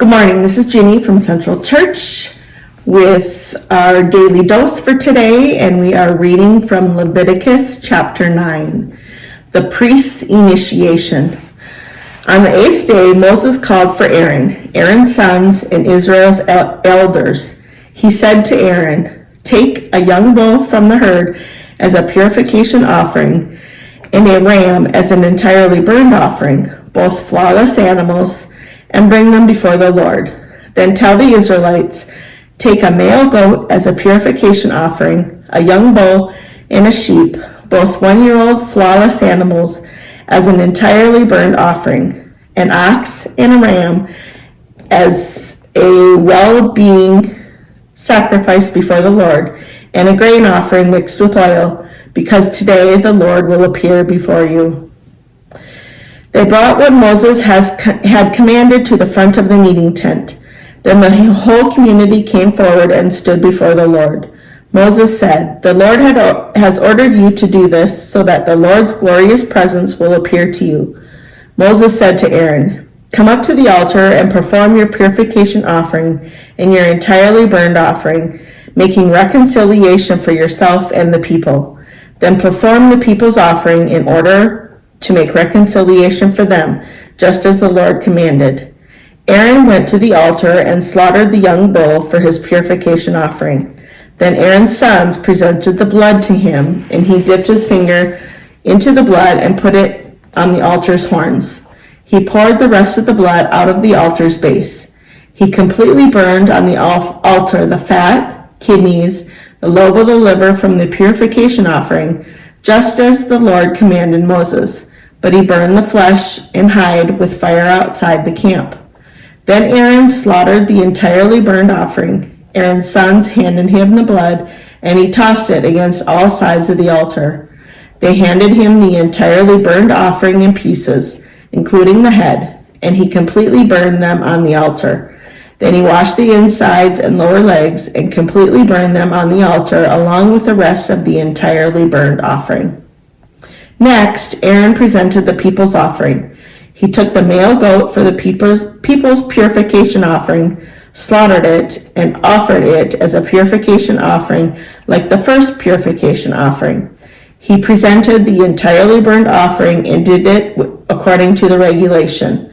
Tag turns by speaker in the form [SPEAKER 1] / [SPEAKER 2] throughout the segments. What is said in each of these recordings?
[SPEAKER 1] Good morning, this is Ginny from Central Church with our daily dose for today, and we are reading from Leviticus chapter 9, the priest's initiation. On the 8th day, Moses called for Aaron's sons, and Israel's elders. He said to Aaron, "Take a young bull from the herd as a purification offering, and a ram as an entirely burned offering, both flawless animals, and bring them before the Lord. Then tell the Israelites, take a male goat as a purification offering, a young bull and a sheep, both 1-year-old flawless animals, as an entirely burned offering, an ox and a ram as a well-being sacrifice before the Lord, and a grain offering mixed with oil, because today the Lord will appear before you." They brought what Moses had commanded to the front of the meeting tent. Then the whole community came forward and stood before the Lord. Moses said, "The Lord has ordered you to do this so that the Lord's glorious presence will appear to you." Moses said to Aaron, "Come up to the altar and perform your purification offering and your entirely burned offering, making reconciliation for yourself and the people. Then perform the people's offering in order to make reconciliation for them, just as the Lord commanded." Aaron went to the altar and slaughtered the young bull for his purification offering. Then Aaron's sons presented the blood to him, and he dipped his finger into the blood and put it on the altar's horns. He poured the rest of the blood out of the altar's base. He completely burned on the altar the fat, kidneys, the lobe of the liver from the purification offering, just as the Lord commanded Moses. But he burned the flesh and hide with fire outside the camp. Then Aaron slaughtered the entirely burned offering. Aaron's sons handed him the blood, and he tossed it against all sides of the altar. They handed him the entirely burned offering in pieces, including the head, and he completely burned them on the altar. Then he washed the insides and lower legs and completely burned them on the altar along with the rest of the entirely burned offering. Next, Aaron presented the people's offering. He took the male goat for the people's purification offering, slaughtered it, and offered it as a purification offering like the first purification offering. He presented the entirely burned offering and did it according to the regulation.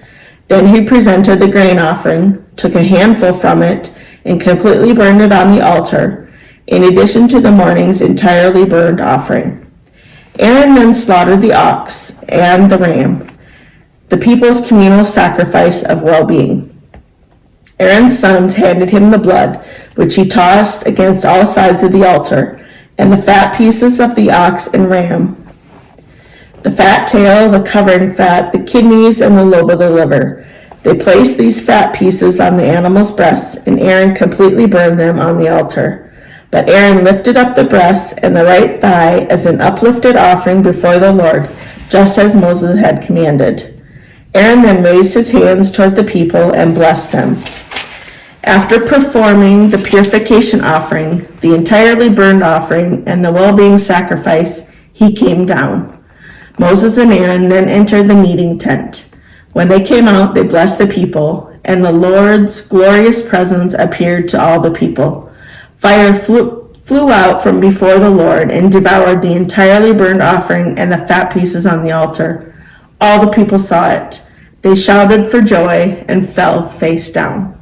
[SPEAKER 1] Then he presented the grain offering, took a handful from it, and completely burned it on the altar, in addition to the morning's entirely burned offering. Aaron then slaughtered the ox and the ram, the people's communal sacrifice of well-being. Aaron's sons handed him the blood, which he tossed against all sides of the altar, and the fat pieces of the ox and ram, the fat tail, the covering fat, the kidneys, and the lobe of the liver. They placed these fat pieces on the animal's breasts, and Aaron completely burned them on the altar. But Aaron lifted up the breasts and the right thigh as an uplifted offering before the Lord, just as Moses had commanded. Aaron then raised his hands toward the people and blessed them. After performing the purification offering, the entirely burned offering, and the well-being sacrifice, he came down. Moses and Aaron then entered the meeting tent. When they came out, they blessed the people, and the Lord's glorious presence appeared to all the people. Fire flew out from before the Lord and devoured the entirely burned offering and the fat pieces on the altar. All the people saw it. They shouted for joy and fell face down.